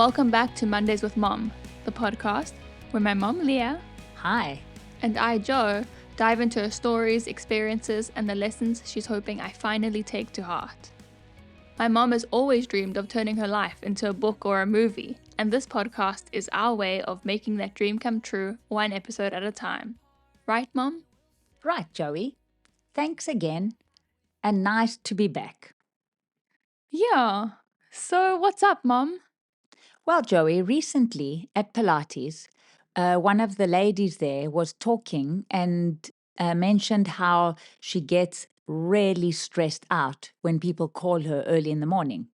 welcome back to Mondays with Mom, the podcast where my mom, Leah, Hi. and I, Jo, dive into her stories, experiences, and the lessons she's hoping I finally take to heart. My mom has always dreamed of turning her life into a book or a movie, and this podcast is our way of making that dream come true, one episode at a time. Right, Mom? Right, Joey. Thanks again, and nice to be back. Yeah. So, what's up, Mom? Well, Joey, recently at Pilates, one of the ladies there was talking and mentioned how she gets really stressed out when people call her early in the morning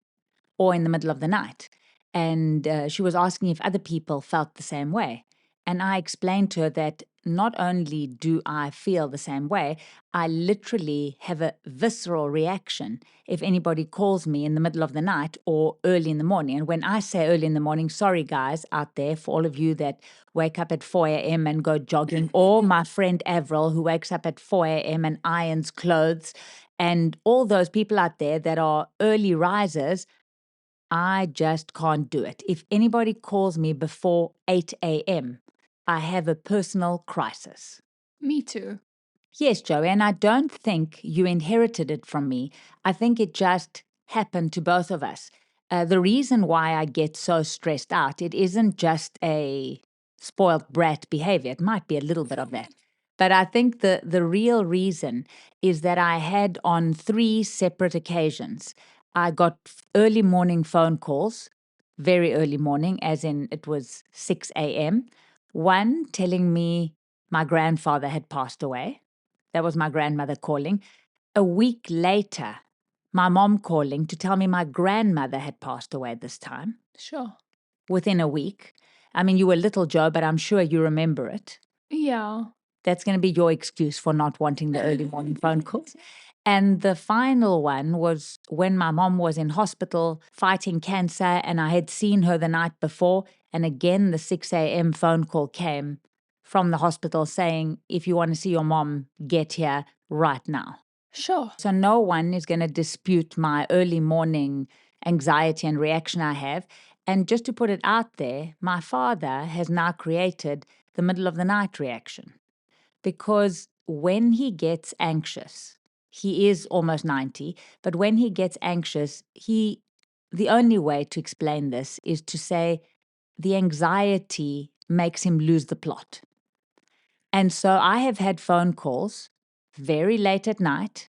or in the middle of the night. And she was asking if other people felt the same way. And I explained to her that not only do I feel the same way, I literally have a visceral reaction if anybody calls me in the middle of the night or early in the morning. And when I say early in the morning, sorry guys out there, for all of you that wake up at 4 a.m. and go jogging, or my friend Avril who wakes up at 4 a.m. and irons clothes, and all those people out there that are early risers, I just can't do it. If anybody calls me before 8 a.m., I have a personal crisis. Me too. Yes, Joey, and I don't think you inherited it from me. I think it just happened to both of us. The reason why I get so stressed out, it isn't just a spoiled brat behavior. It might be a little bit of that. But I think the real reason is that I had on 3 separate occasions, I got early morning phone calls, very early morning, as in it was 6 a.m. One telling me my grandfather had passed away. That was my grandmother calling. A week later, my mom calling to tell me my grandmother had passed away this time. Sure. Within a week. I mean, you were little, Joe, but I'm sure you remember it. Yeah. That's going to be your excuse for not wanting the early morning phone calls. And the final one was when my mom was in hospital fighting cancer, and I had seen her the night before. And again, the 6 a.m. phone call came from the hospital saying, if you want to see your mom, get here right now. Sure. So no one is going to dispute my early morning anxiety and reaction I have. And just to put it out there, my father has now created the middle of the night reaction. Because when he gets anxious, he is almost 90, but when he gets anxious, the only way to explain this is to say the anxiety makes him lose the plot. And so I have had phone calls very late at night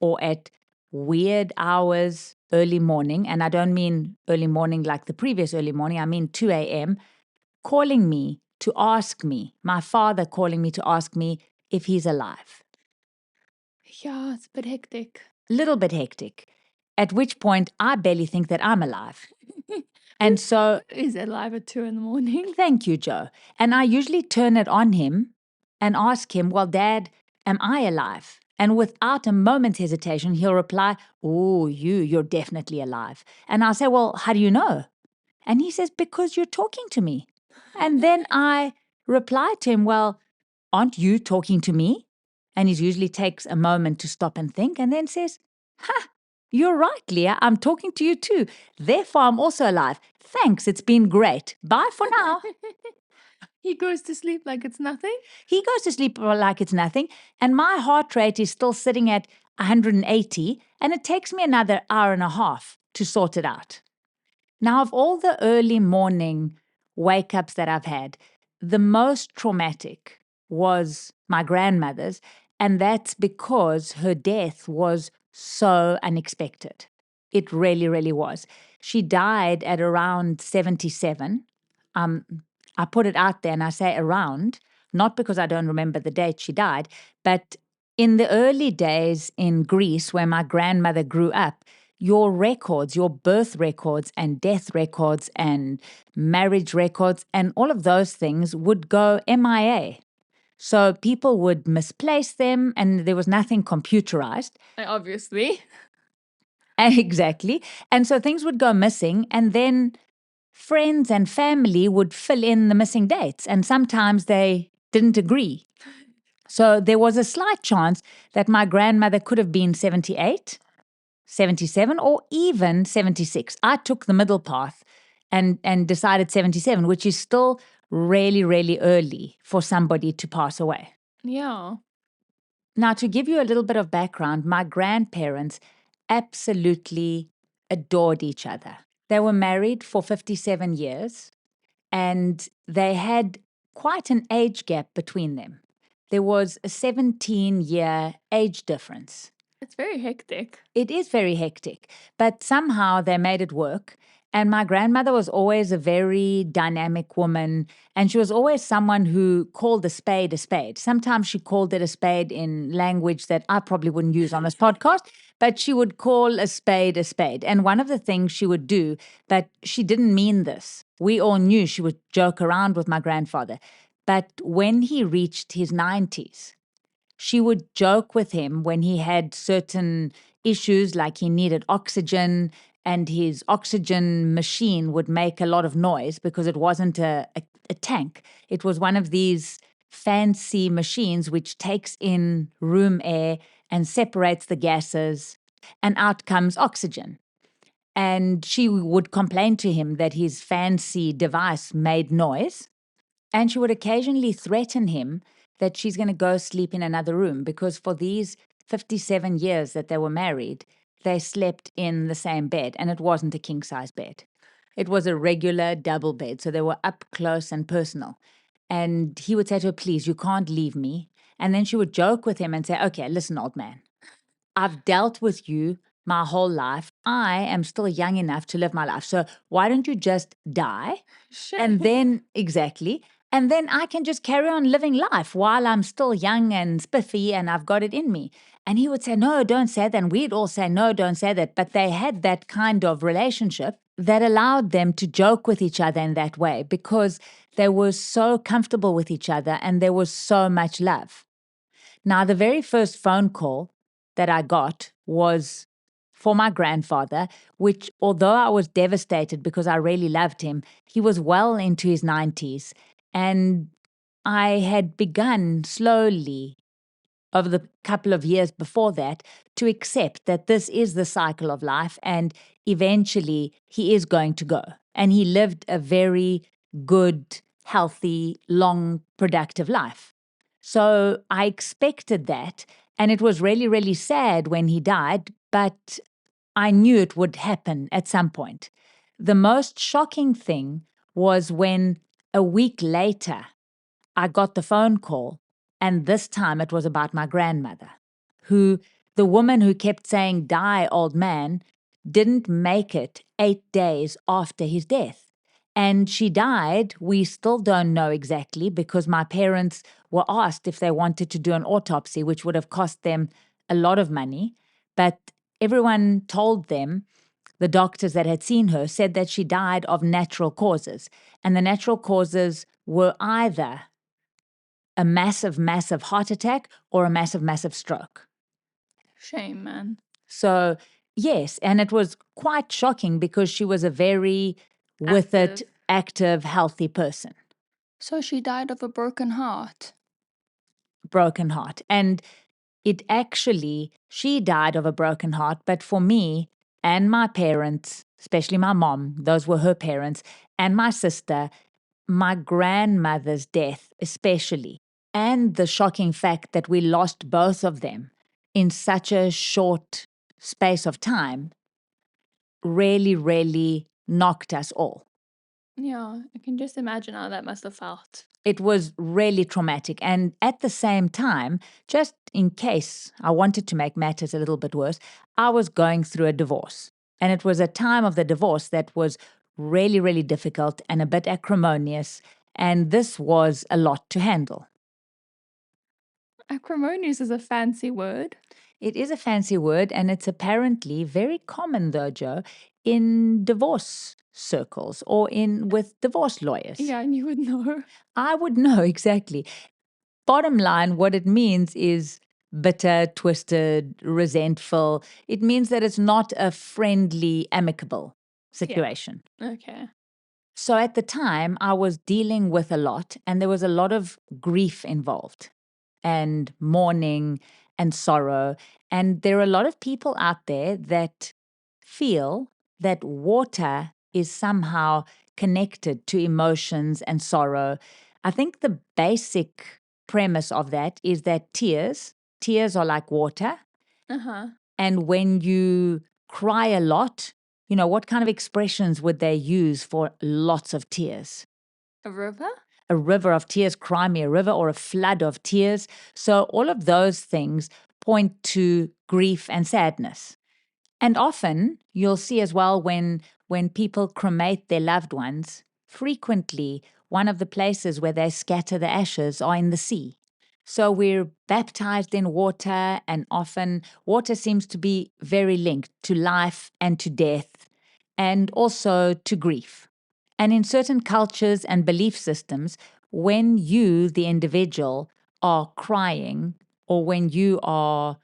or at weird hours early morning, and I don't mean early morning like the previous early morning, I mean 2 a.m., calling me to ask me, my father calling me to ask me if he's alive. Yeah, it's a bit hectic. Little bit hectic, at which point I barely think that I'm alive. And so, Is it live at 2 in the morning? thank you, Joe. And I usually turn it on him and ask him, well, Dad, am I alive? And without a moment's hesitation, he'll reply, oh, you're definitely alive. And I'll say, well, how do you know? And he says, because you're talking to me. And then I reply to him, well, aren't you talking to me? And he usually takes a moment to stop and think and then says, ha, you're right, Leah, I'm talking to you too. Therefore, I'm also alive. Thanks, it's been great. Bye for now. He goes to sleep like it's nothing? He goes to sleep like it's nothing, and my heart rate is still sitting at 180, and it takes me another hour and a half to sort it out. Now, of all the early morning wake-ups that I've had, the most traumatic was my grandmother's, and that's because her death was so unexpected. It really, really was. She died at around 77. I put it out there and I say around, not because I don't remember the date she died, but in the early days in Greece where my grandmother grew up, your records, your birth records and death records and marriage records and all of those things would go MIA. So people would misplace them and there was nothing computerized. Obviously. Exactly. And so things would go missing and then friends and family would fill in the missing dates and sometimes they didn't agree. So there was a slight chance that my grandmother could have been 78, 77, or even 76. I took the middle path and decided 77, which is still really, really early for somebody to pass away. Yeah. Now, to give you a little bit of background, my grandparents absolutely adored each other. They were married for 57 years, and they had quite an age gap between them. There was a 17-year age difference. It's very hectic. It is very hectic, but somehow they made it work. And my grandmother was always a very dynamic woman, and she was always someone who called a spade a spade. Sometimes she called it a spade in language that I probably wouldn't use on this podcast, but she would call a spade a spade. And one of the things she would do, but she didn't mean this. We all knew she would joke around with my grandfather. But when he reached his 90s, she would joke with him when he had certain issues, like he needed oxygen and his oxygen machine would make a lot of noise because it wasn't a tank. It was one of these fancy machines which takes in room air and separates the gases, and out comes oxygen. And she would complain to him that his fancy device made noise. And she would occasionally threaten him that she's going to go sleep in another room because for these 57 years that they were married, they slept in the same bed, and it wasn't a king size bed. It was a regular double bed. So they were up close and personal. And he would say to her, please, you can't leave me. And then she would joke with him and say, okay, listen, old man, I've dealt with you my whole life. I am still young enough to live my life. So why don't you just die? And then, exactly. And then I can just carry on living life while I'm still young and spiffy and I've got it in me. And he would say, no, don't say that. And we'd all say, no, don't say that. But they had that kind of relationship that allowed them to joke with each other in that way because they were so comfortable with each other and there was so much love. Now, the very first phone call that I got was for my grandfather, which, although I was devastated because I really loved him, he was well into his 90s. And I had begun slowly over the couple of years before that to accept that this is the cycle of life and eventually he is going to go. And he lived a very good, healthy, long, productive life. So I expected that. And it was really, really sad when he died, but I knew it would happen at some point. The most shocking thing was when a week later I got the phone call, and this time it was about my grandmother, who, the woman who kept saying, die, old man, didn't make it 8 days after his death. And she died, we still don't know exactly, because my parents were asked if they wanted to do an autopsy, which would have cost them a lot of money. But everyone told them, the doctors that had seen her said that she died of natural causes. And the natural causes were either a massive, massive heart attack or a massive, massive stroke. Shame, man. So, yes, and it was quite shocking because she was a very with it, active, healthy person. So she died of a broken heart. Broken heart. And it actually, she died of a broken heart, but for me and my parents, especially my mom, those were her parents, and my sister, my grandmother's death especially, and the shocking fact that we lost both of them in such a short space of time really, really knocked us all. Yeah, I can just imagine how that must have felt. It was really traumatic. And at the same time, just in case I wanted to make matters a little bit worse, I was going through a divorce. And it was a time of the divorce that was really, really difficult and a bit acrimonious. And this was a lot to handle. Acrimonious is a fancy word. It is a fancy word, and it's apparently very common, though, Jo, in divorce circles or in with divorce lawyers. Yeah, and you would know. I would know exactly. Bottom line, what it means is bitter, twisted, resentful. It means that it's not a friendly, amicable situation. Yeah. Okay. So at the time, I was dealing with a lot, and there was a lot of grief involved, and mourning and sorrow. And there are a lot of people out there that feel that water is somehow connected to emotions and sorrow. I think the basic premise of that is that tears are like water. Uh-huh. And when you cry a lot, what kind of expressions would they use for lots of tears? A river? A river of tears, cry me a river, or a flood of tears. So all of those things point to grief and sadness. And often you'll see as well when people cremate their loved ones, frequently one of the places where they scatter the ashes are in the sea. So we're baptized in water, and often water seems to be very linked to life and to death and also to grief. And in certain cultures and belief systems, when you, the individual, are crying or when you are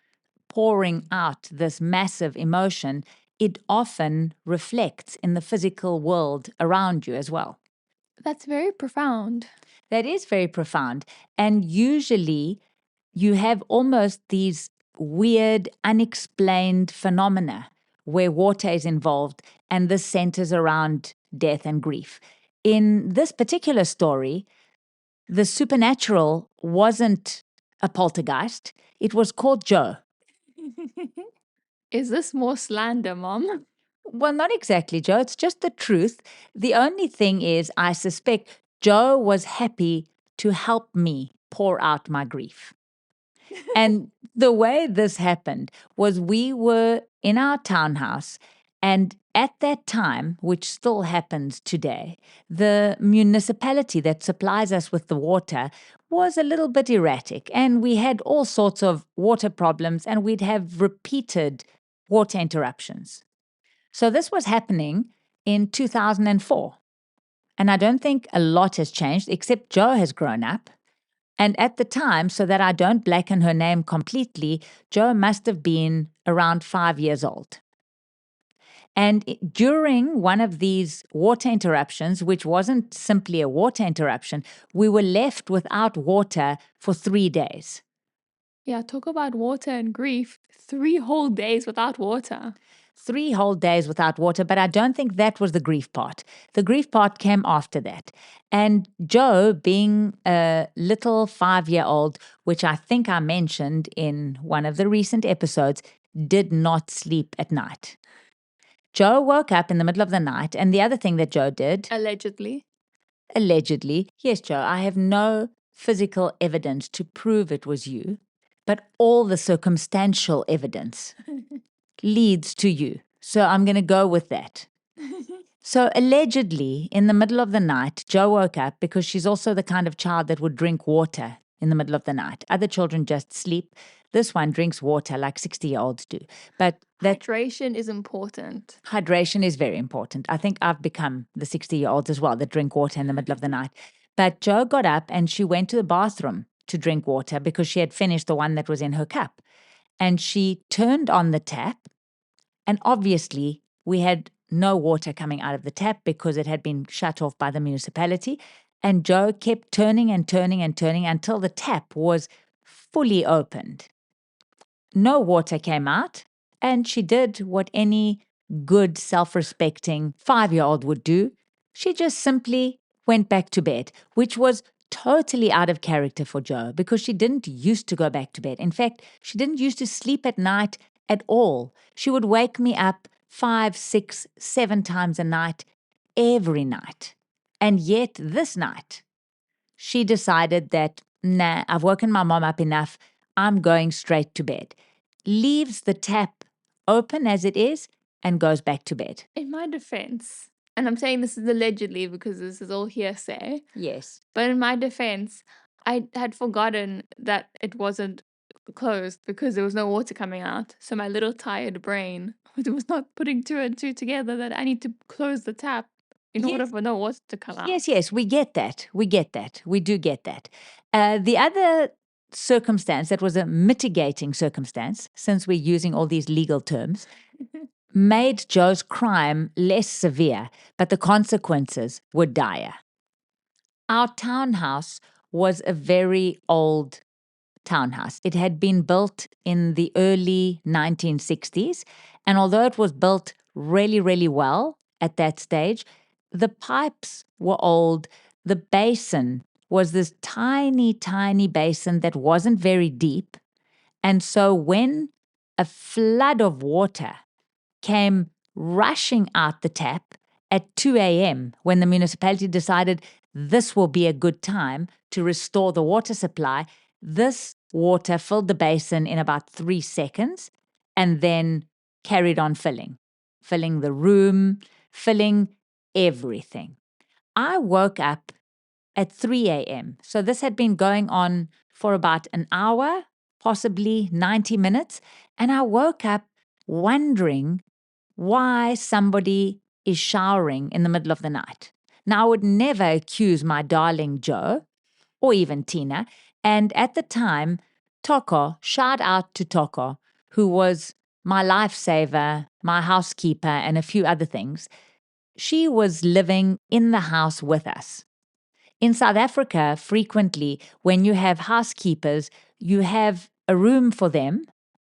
pouring out this massive emotion, it often reflects in the physical world around you as well. That's very profound. That is very profound. And usually you have almost these weird, unexplained phenomena where water is involved, and this centers around death and grief. In this particular story, the supernatural wasn't a poltergeist, it was called Jo. Is this more slander, Mom? Well, not exactly, Jo. It's just the truth. The only thing is, I suspect Jo was happy to help me pour out my grief. And the way this happened was we were in our townhouse, and at that time, which still happens today, the municipality that supplies us with the water was a little bit erratic, and we had all sorts of water problems, and we'd have repeated water interruptions. So this was happening in 2004. And I don't think a lot has changed, except Jo has grown up. And at the time, so that I don't blacken her name completely, Jo must have been around 5 years old. And during one of these water interruptions, which wasn't simply a water interruption, we were left without water for 3 days. Yeah, talk about water and grief. 3 whole days without water. 3 whole days without water, but I don't think that was the grief part. The grief part came after that. And Jo, being a little 5-year-old, which I think I mentioned in one of the recent episodes, did not sleep at night. Jo woke up in the middle of the night, and the other thing that Jo did, Allegedly. yes, Jo, I have no physical evidence to prove it was you, but all the circumstantial evidence leads to you. So I'm going to go with that. So allegedly, in the middle of the night, Jo woke up because she's also the kind of child that would drink water in the middle of the night. Other children just sleep. This one drinks water like 60-year-olds do. But that Hydration is important. hydration is very important. I think I've become the 60-year-olds as well that drink water in the middle of the night. But Jo got up and she went to the bathroom to drink water because she had finished the one that was in her cup. And she turned on the tap. And obviously, we had no water coming out of the tap because it had been shut off by the municipality. And Jo kept turning and turning and turning until the tap was fully opened. No water came out, and she did what any good, self-respecting 5-year-old would do. She just simply went back to bed, which was totally out of character for Jo because she didn't used to go back to bed. In fact, she didn't used to sleep at night at all. She would wake me up 5, 6, 7 times a night, every night. And yet this night, she decided that, nah, I've woken my mom up enough. I'm going straight to bed. Leaves the tap open as it is and goes back to bed. In my defense, and I'm saying this is allegedly because this is all hearsay, Yes. but in my defense, I had forgotten that it wasn't closed because there was no water coming out. So my little tired brain was not putting 2 and 2 together that I need to close the tap in order Yes. for no water to come out. Yes, we get that. We get that. We do get that. The other circumstance that was a mitigating circumstance, since we're using all these legal terms, made Jo's crime less severe, but the consequences were dire. Our townhouse was a very old townhouse. It had been built in the early 1960s, and although it was built really, really well, at that stage. The pipes were old. The basin was this tiny, tiny basin that wasn't very deep. And so when a flood of water came rushing out the tap at 2 a.m., when the municipality decided this will be a good time to restore the water supply, this water filled the basin in about 3 seconds and then carried on filling the room, filling everything. I woke up at 3 a.m. So this had been going on for about an hour, possibly 90 minutes. And I woke up wondering why somebody is showering in the middle of the night. Now, I would never accuse my darling Jo or even Tina. And at the time, Toko, shout out to Toko, who was my lifesaver, my housekeeper, and a few other things. She was living in the house with us. In South Africa, frequently, when you have housekeepers, you have a room for them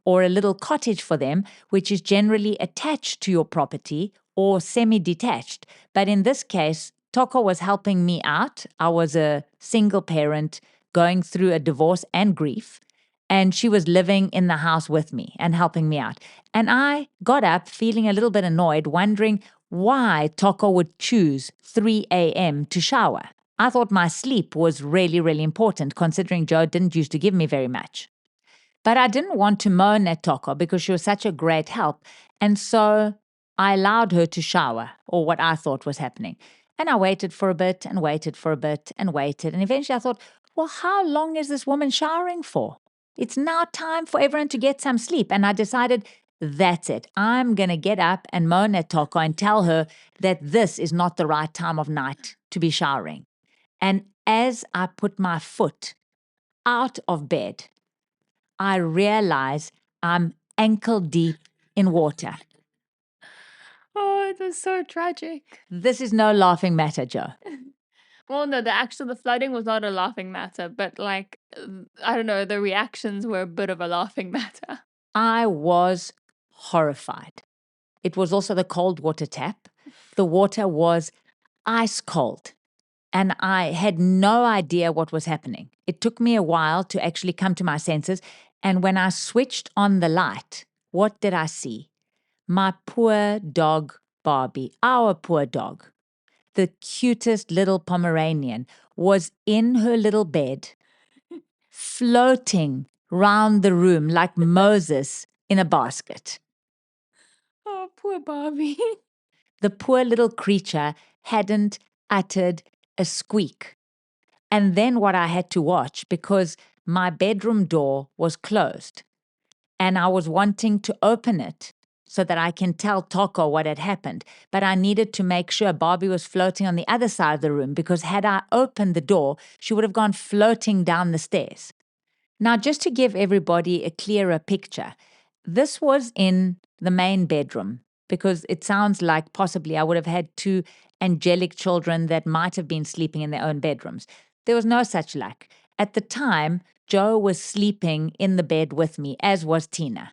or a little cottage for them, which is generally attached to your property or semi-detached. But in this case, Toko was helping me out. I was a single parent going through a divorce and grief, and she was living in the house with me and helping me out. And I got up feeling a little bit annoyed, wondering why Toko would choose 3 a.m. to shower. I thought my sleep was really, really important, considering Jo didn't used to give me very much. But I didn't want to moan at Toko because she was such a great help. And so I allowed her to shower, or what I thought was happening. And I waited for a bit and waited for a bit and waited. And eventually I thought, well, how long is this woman showering for? It's now time for everyone to get some sleep. And I decided, that's it. I'm going to get up and moan at Toko and tell her that this is not the right time of night to be showering. And as I put my foot out of bed, I realize I'm ankle deep in water. Oh, it was so tragic. This is no laughing matter, Jo. Well, no, the flooding was not a laughing matter, but like, I don't know, the reactions were a bit of a laughing matter. I was horrified. It was also the cold water tap. The water was ice cold, and I had no idea what was happening. It took me a while to actually come to my senses, and when I switched on the light, what did I see? My poor dog, Barbie, our poor dog, the cutest little Pomeranian, was in her little bed, floating round the room like Moses in a basket. Oh, poor Barbie. The poor little creature hadn't uttered a squeak. And then what I had to watch, because my bedroom door was closed and I was wanting to open it so that I can tell Toko what had happened. But I needed to make sure Barbie was floating on the other side of the room, because had I opened the door, she would have gone floating down the stairs. Now, just to give everybody a clearer picture, this was in the main bedroom, because it sounds like possibly I would have had two angelic children that might have been sleeping in their own bedrooms. There was no such luck. At the time, Jo was sleeping in the bed with me, as was Tina.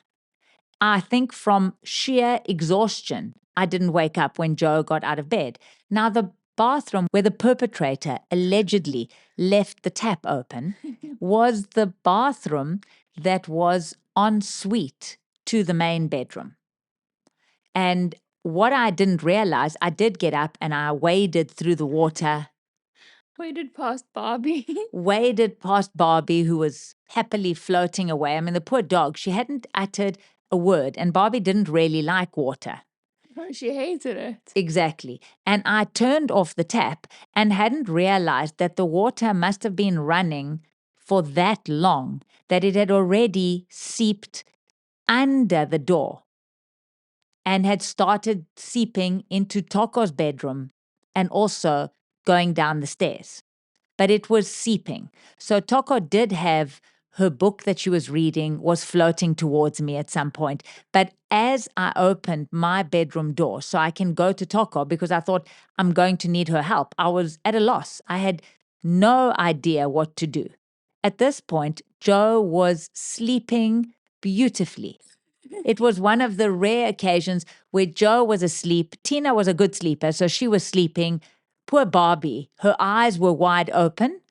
I think from sheer exhaustion, I didn't wake up when Jo got out of bed. Now, the bathroom where the perpetrator allegedly left the tap open was the bathroom that was en suite to the main bedroom. And what I didn't realize, I did get up and I waded through the water, Waded past Barbie. waded past Barbie, who was happily floating away. I mean, the poor dog, she hadn't uttered a word, and Barbie didn't really like water. She hated it. Exactly. And I turned off the tap and hadn't realized that the water must have been running for that long, that it had already seeped under the door and had started seeping into Toko's bedroom and also going down the stairs. But it was seeping. So Toko did have her book that she was reading was floating towards me at some point. But as I opened my bedroom door so I can go to Toko, because I thought I'm going to need her help, I was at a loss. I had no idea what to do. At this point, Jo was sleeping beautifully. It was one of the rare occasions where Jo was asleep. Tina was a good sleeper, so she was sleeping. Poor Barbie, her eyes were wide open,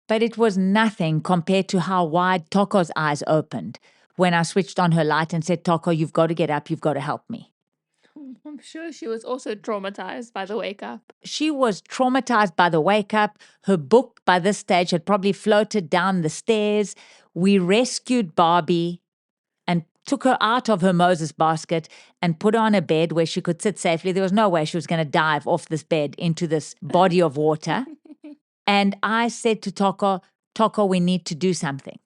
but it was nothing compared to how wide Toko's eyes opened when I switched on her light and said, Toko, you've got to get up, you've got to help me. I'm sure she was also traumatized by the wake up. She was traumatized by the wake up. Her book by this stage had probably floated down the stairs. We rescued Barbie and took her out of her Moses basket and put her on a bed where she could sit safely. There was no way she was going to dive off this bed into this body of water. And I said to Toko, Toko, we need to do something.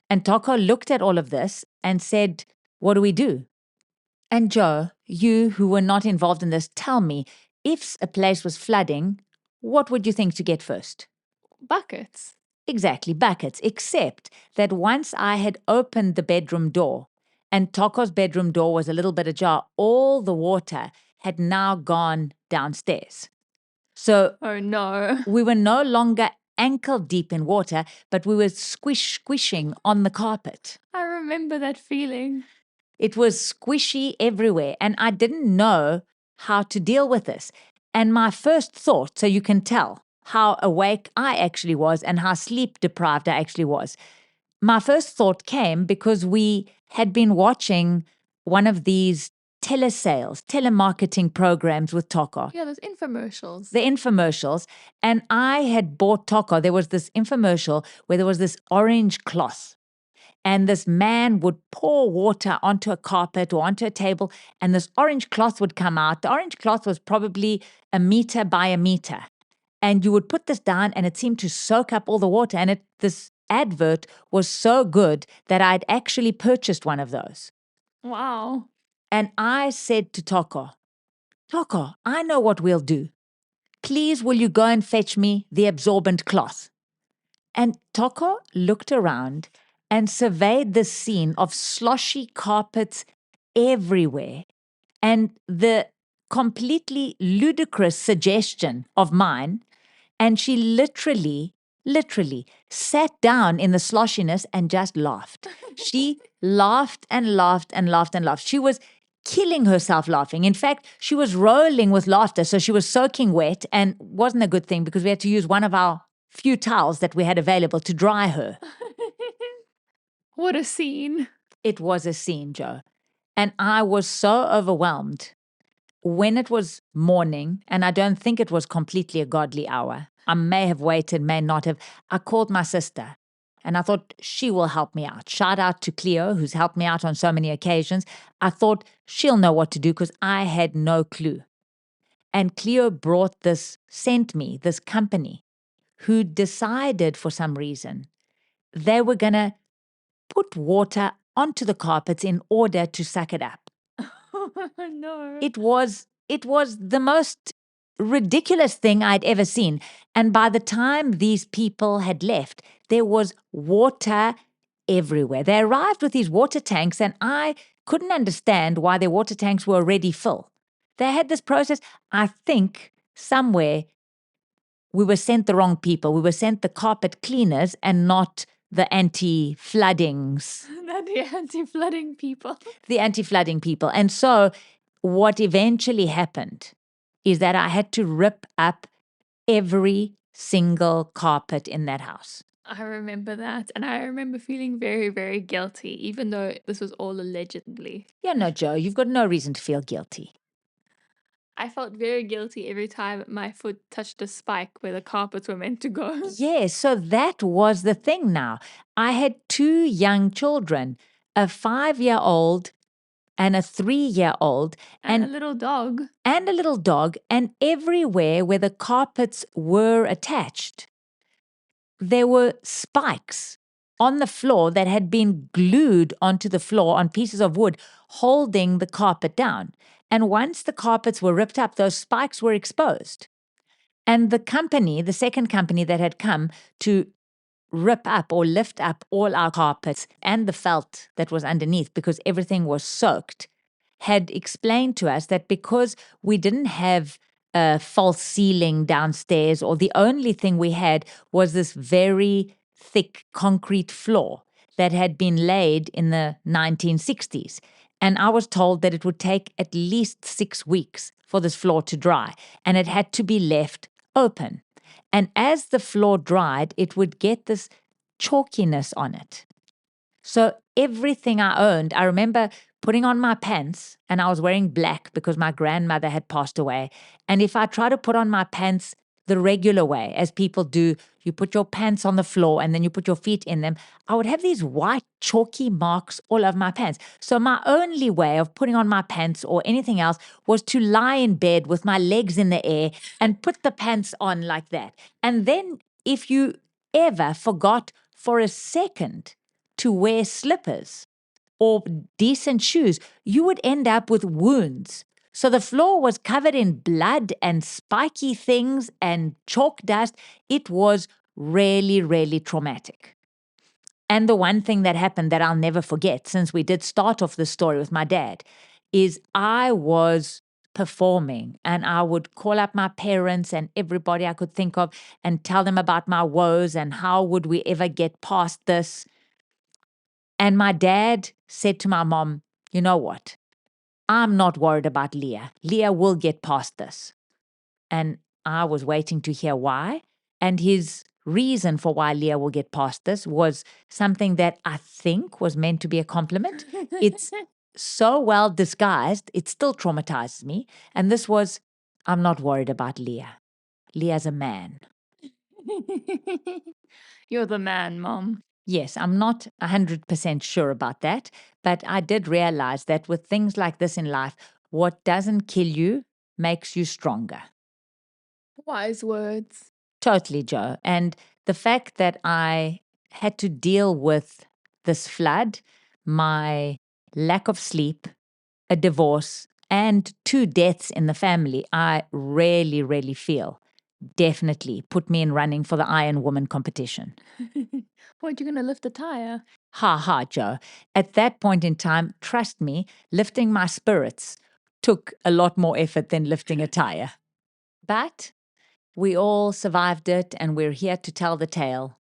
And Toko looked at all of this and said, what do we do? And Jo, you who were not involved in this, tell me, if a place was flooding, what would you think to get first? Buckets. Exactly, buckets, except that once I had opened the bedroom door and Toko's bedroom door was a little bit ajar, all the water had now gone downstairs. So Oh no. we were no longer ankle deep in water, but we were squishing on the carpet. I remember that feeling. It was squishy everywhere, and I didn't know how to deal with this. And my first thought, so you can tell how awake I actually was and how sleep deprived I actually was. My first thought came because we had been watching one of these telesales, telemarketing programs with Toko. Yeah, those infomercials. The infomercials. And I had bought Toko. There was this infomercial where there was this orange cloth. And this man would pour water onto a carpet or onto a table, and this orange cloth would come out. The orange cloth was probably a meter by a meter. And you would put this down, and it seemed to soak up all the water. And this advert was so good that I'd actually purchased one of those. Wow. And I said to Toko, Toko, I know what we'll do. Please, will you go and fetch me the absorbent cloth? And Toko looked around and surveyed the scene of sloshy carpets everywhere, and the completely ludicrous suggestion of mine, and she literally sat down in the sloshiness and just laughed. She laughed and laughed and laughed and laughed. She was killing herself laughing. In fact, she was rolling with laughter, so she was soaking wet, and wasn't a good thing because we had to use one of our few towels that we had available to dry her. What a scene. It was a scene, Jo. And I was so overwhelmed. When it was morning, and I don't think it was completely a godly hour, I may have waited, may not have, I called my sister. And I thought she will help me out. Shout out to Cleo, who's helped me out on so many occasions. I thought she'll know what to do because I had no clue. And Cleo sent me this company who decided for some reason they were going to put water onto the carpets in order to suck it up. No. It was the most ridiculous thing I'd ever seen. And by the time these people had left, there was water everywhere. They arrived with these water tanks, and I couldn't understand why their water tanks were already full. They had this process. I think somewhere we were sent the wrong people. We were sent the carpet cleaners and not the anti-floodings. The anti-flooding people. The anti-flooding people. And so what eventually happened is that I had to rip up every single carpet in that house. I remember that. And I remember feeling very, very guilty, even though this was all allegedly. Yeah, no, Jo, you've got no reason to feel guilty. I felt very guilty every time my foot touched a spike where the carpets were meant to go. Yes, so that was the thing now. I had two young children, a 5-year-old and a 3-year-old. And a little dog. And a little dog. And everywhere where the carpets were attached, there were spikes on the floor that had been glued onto the floor on pieces of wood, holding the carpet down. And once the carpets were ripped up, those spikes were exposed. And the second company that had come to rip up or lift up all our carpets and the felt that was underneath because everything was soaked, had explained to us that because we didn't have a false ceiling downstairs, or the only thing we had was this very thick concrete floor, that had been laid in the 1960s. And I was told that it would take at least 6 weeks for this floor to dry, and it had to be left open. And as the floor dried, it would get this chalkiness on it. So everything I owned, I remember putting on my pants, and I was wearing black because my grandmother had passed away. And if I try to put on my pants the regular way, as people do, you put your pants on the floor and then you put your feet in them, I would have these white chalky marks all over my pants. So my only way of putting on my pants or anything else was to lie in bed with my legs in the air and put the pants on like that. And then if you ever forgot for a second to wear slippers or decent shoes, you would end up with wounds. So the floor was covered in blood and spiky things and chalk dust. It was really, really traumatic. And the one thing that happened that I'll never forget, since we did start off the story with my dad, is I was performing and I would call up my parents and everybody I could think of and tell them about my woes and how would we ever get past this. And my dad said to my mom, you know what? I'm not worried about Leah. Leah will get past this. And I was waiting to hear why. And his reason for why Leah will get past this was something that I think was meant to be a compliment. It's so well disguised, it still traumatizes me. And this was, I'm not worried about Leah. Leah's a man. You're the man, Mom. Yes, I'm not 100% sure about that, but I did realize that with things like this in life, what doesn't kill you makes you stronger. Wise words. Totally, Joe. And the fact that I had to deal with this flood, my lack of sleep, a divorce, and 2 deaths in the family, I really, really feel definitely put me in running for the Iron Woman competition. Weren't you going to lift a tire? Ha ha, Joe. At that point in time, trust me, lifting my spirits took a lot more effort than lifting a tire. But we all survived it and we're here to tell the tale.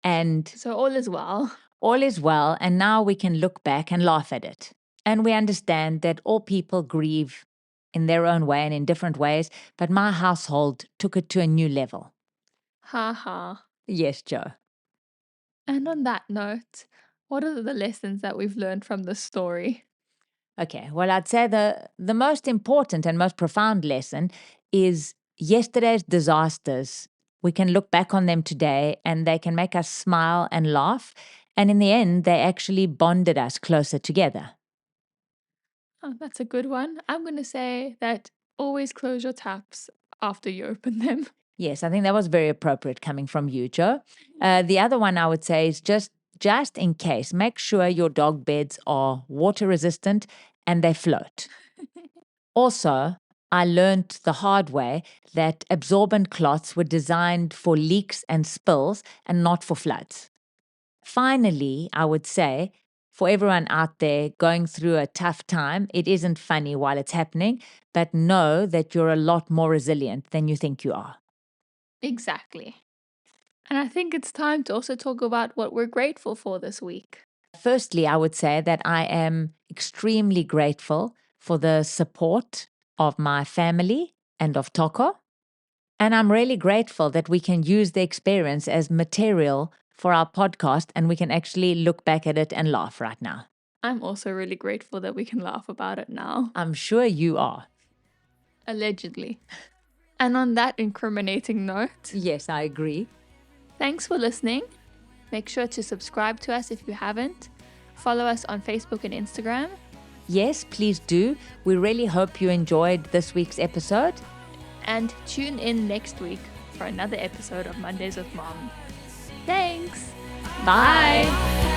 And So all is well. all is well, and now we can look back and laugh at it. And we understand that all people grieve in their own way and in different ways, but my household took it to a new level. Ha ha. Yes, Joe. And on that note, what are the lessons that we've learned from this story? Okay, well, I'd say the most important and most profound lesson is yesterday's disasters. We can look back on them today and they can make us smile and laugh. And in the end, they actually bonded us closer together. Oh, that's a good one. I'm going to say that always close your taps after you open them. Yes, I think that was very appropriate coming from you, Joe. The other one I would say is just in case, make sure your dog beds are water resistant and they float. Also, I learned the hard way that absorbent cloths were designed for leaks and spills and not for floods. Finally, I would say, for everyone out there going through a tough time, it isn't funny while it's happening, but know that you're a lot more resilient than you think you are. Exactly. And I think it's time to also talk about what we're grateful for this week. Firstly, I would say that I am extremely grateful for the support of my family and of Toko. And I'm really grateful that we can use the experience as material for our podcast and we can actually look back at it and laugh right now. I'm also really grateful that we can laugh about it now. I'm sure you are. Allegedly. And on that incriminating note, Yes, I agree. thanks for listening. Make sure to subscribe to us if you haven't. Follow us on Facebook and Instagram. Yes, please do. We really hope you enjoyed this week's episode. And tune in next week for another episode of Mondays with Mom. Thanks. Bye. Bye.